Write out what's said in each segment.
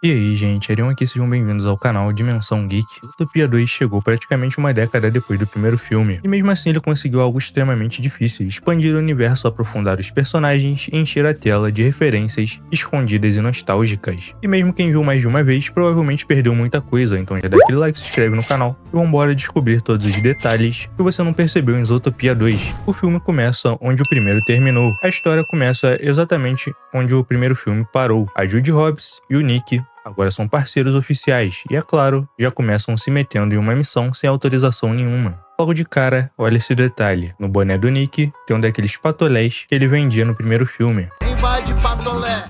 E aí, gente, Arion aqui, sejam bem-vindos ao canal Dimensão Geek. Zootopia 2 chegou praticamente uma década depois do primeiro filme, e mesmo assim ele conseguiu algo extremamente difícil: expandir o universo, aprofundar os personagens e encher a tela de referências escondidas e nostálgicas. E mesmo quem viu mais de uma vez provavelmente perdeu muita coisa, então já dá aquele like, se inscreve no canal e vambora descobrir todos os detalhes que você não percebeu em Zootopia 2. O filme começa onde o primeiro terminou. A história começa exatamente onde o primeiro filme parou. A Judy Hopps e o Nick agora são parceiros oficiais e, é claro, já começam se metendo em uma missão sem autorização nenhuma. Logo de cara, olha esse detalhe: no boné do Nick tem um daqueles patolés que ele vendia no primeiro filme.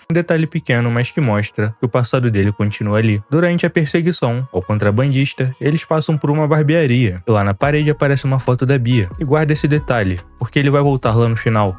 Um detalhe pequeno, mas que mostra que o passado dele continua ali. Durante a perseguição ao contrabandista, eles passam por uma barbearia e lá na parede aparece uma foto da Bia. E guarda esse detalhe, porque ele vai voltar lá no final.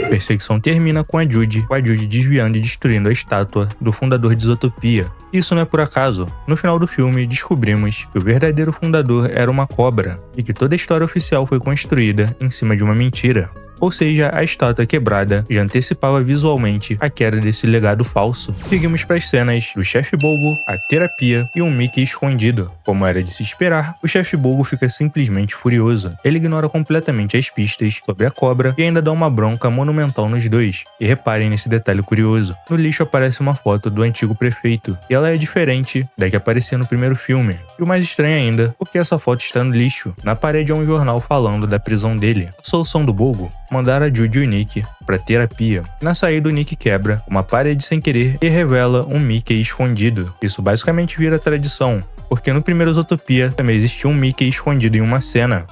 A perseguição termina com a Judy desviando e destruindo a estátua do fundador de Zootopia. Isso não é por acaso. No final do filme, descobrimos que o verdadeiro fundador era uma cobra e que toda a história oficial foi construída em cima de uma mentira. Ou seja, a estátua quebrada já antecipava visualmente a queda desse legado falso. Seguimos para as cenas do chefe Bogo, a terapia e um Mickey escondido. Como era de se esperar, o chefe Bogo fica simplesmente furioso. Ele ignora completamente as pistas sobre a cobra e ainda dá uma bronca monumental nos dois. E reparem nesse detalhe curioso: no lixo aparece uma foto do antigo prefeito, e ela é diferente da que aparecia no primeiro filme. E o mais estranho ainda, porque essa foto está no lixo. Na parede é um jornal falando da prisão dele. A solução do Bogo: mandar a Judy e o Nick pra terapia. Na saída, o Nick quebra uma parede sem querer e revela um Mickey escondido. Isso basicamente vira tradição, porque no primeiro Zootopia também existia um Mickey escondido em uma cena.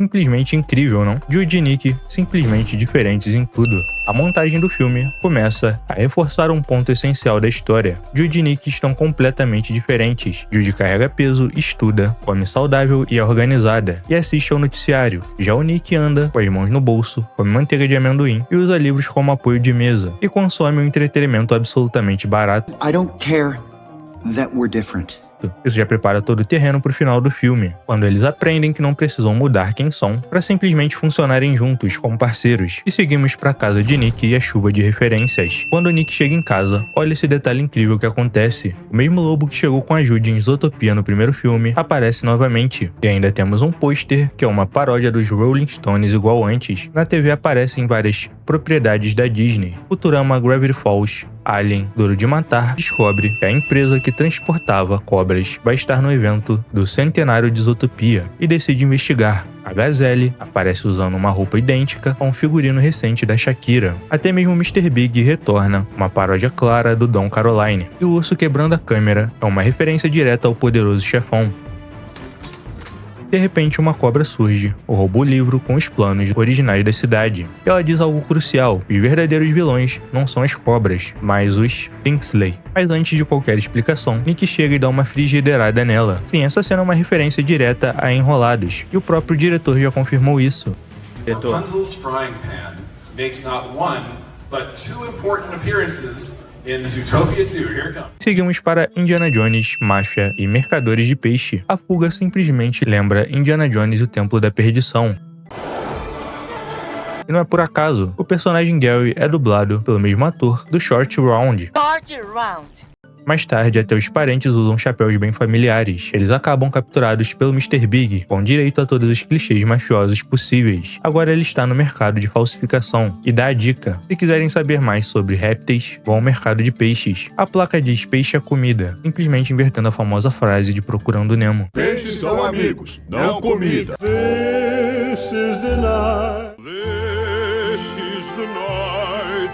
Simplesmente incrível, não? Judy e Nick simplesmente diferentes em tudo. A montagem do filme começa a reforçar um ponto essencial da história. Judy e Nick estão completamente diferentes. Judy carrega peso, estuda, come saudável e é organizada, e assiste ao noticiário. Já o Nick anda com as mãos no bolso, come manteiga de amendoim e usa livros como apoio de mesa, e consome um entretenimento absolutamente barato. I don't care that we're different. Isso já prepara todo o terreno pro final do filme, quando eles aprendem que não precisam mudar quem são para simplesmente funcionarem juntos como parceiros. E seguimos pra casa de Nick e a chuva de referências. Quando o Nick chega em casa, olha esse detalhe incrível que acontece: o mesmo lobo que chegou com a Judy em Zootopia no primeiro filme aparece novamente. E ainda temos um pôster que é uma paródia dos Rolling Stones igual antes. Na TV aparecem várias propriedades da Disney: Futurama, Gravity Falls, Alien, Duro de Matar. Descobre que a empresa que transportava cobras vai estar no evento do centenário de Zootopia e decide investigar. A Gazelle aparece usando uma roupa idêntica a um figurino recente da Shakira. Até mesmo Mr. Big retorna, uma paródia clara do Don Caroline. E o urso quebrando a câmera é uma referência direta ao poderoso chefão. De repente, uma cobra surge, rouba o livro com os planos originais da cidade. E ela diz algo crucial: os verdadeiros vilões não são as cobras, mas os Kingsley. Mas antes de qualquer explicação, Nick chega e dá uma frigideirada nela. Sim, essa cena é uma referência direta a Enrolados, e o próprio diretor já confirmou isso. Rapunzel's frying pan makes not one, but two important appearances in Zootopia 2. Here it comes. Seguimos para Indiana Jones, máfia e mercadores de peixe. A fuga simplesmente lembra Indiana Jones e o Templo da Perdição. E não é por acaso, o personagem Gary é dublado pelo mesmo ator do Short Round. Mais tarde, até os parentes usam chapéus bem familiares. Eles acabam capturados pelo Mr. Big, com direito a todos os clichês mafiosos possíveis. Agora ele está no mercado de falsificação. E dá a dica: se quiserem saber mais sobre répteis, vão ao mercado de peixes. A placa diz peixe é comida, simplesmente invertendo a famosa frase de Procurando Nemo. Peixes são amigos, não comida. This is the night. This is the night.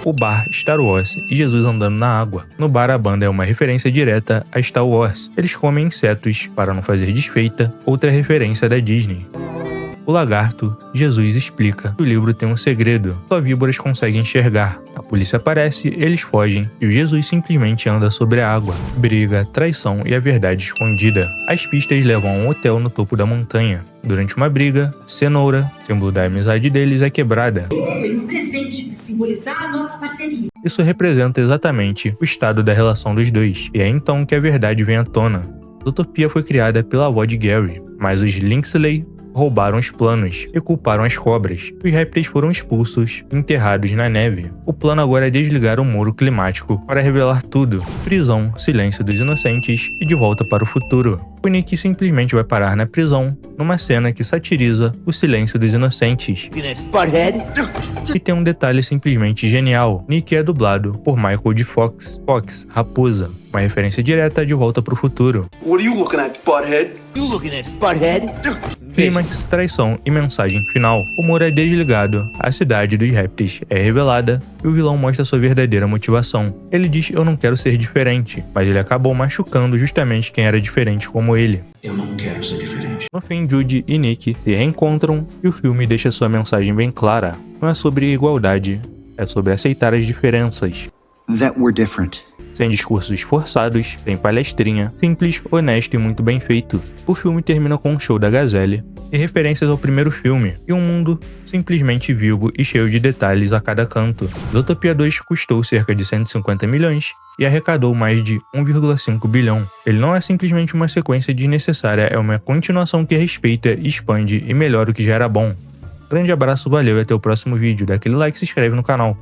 O bar Star Wars e Jesus andando na água. No bar, a banda é uma referência direta a Star Wars. Eles comem insetos para não fazer desfeita, outra referência da Disney. O lagarto, Jesus explica que o livro tem um segredo, só víboras conseguem enxergar. A polícia aparece, eles fogem e o Jesus simplesmente anda sobre a água. Briga, traição e a verdade escondida. As pistas levam a um hotel no topo da montanha. Durante uma briga, cenoura, símbolo da amizade deles, é quebrada. Foi um presente para simbolizar a nossa parceria. Isso representa exatamente o estado da relação dos dois, e é então que a verdade vem à tona. Zootopia foi criada pela avó de Gary, mas os Kingsley roubaram os planos e culparam as cobras. Os répteis foram expulsos e enterrados na neve. O plano agora é desligar o muro climático para revelar tudo: prisão, silêncio dos inocentes e de volta para o futuro. O Nick simplesmente vai parar na prisão, numa cena que satiriza o silêncio dos inocentes. E tem um detalhe simplesmente genial: Nick é dublado por Michael J. Fox, Raposa, uma referência direta a De Volta para o Futuro. What are you looking at, butthead? You looking at butthead? Clímax, traição e mensagem final. O muro é desligado, a cidade dos répteis é revelada e o vilão mostra sua verdadeira motivação. Ele diz: eu não quero ser diferente, mas ele acabou machucando justamente quem era diferente como ele. Eu não quero ser diferente. No fim, Judy e Nick se reencontram e o filme deixa sua mensagem bem clara. Não é sobre igualdade, é sobre aceitar as diferenças. That we're different. Sem discursos forçados, sem palestrinha, simples, honesto e muito bem feito. O filme termina com um show da Gazelle e referências ao primeiro filme, e um mundo simplesmente vivo e cheio de detalhes a cada canto. Zootopia 2 custou cerca de 150 milhões e arrecadou mais de 1,5 bilhão. Ele não é simplesmente uma sequência desnecessária, é uma continuação que respeita, expande e melhora o que já era bom. Grande abraço, valeu e até o próximo vídeo. Dá aquele like e se inscreve no canal.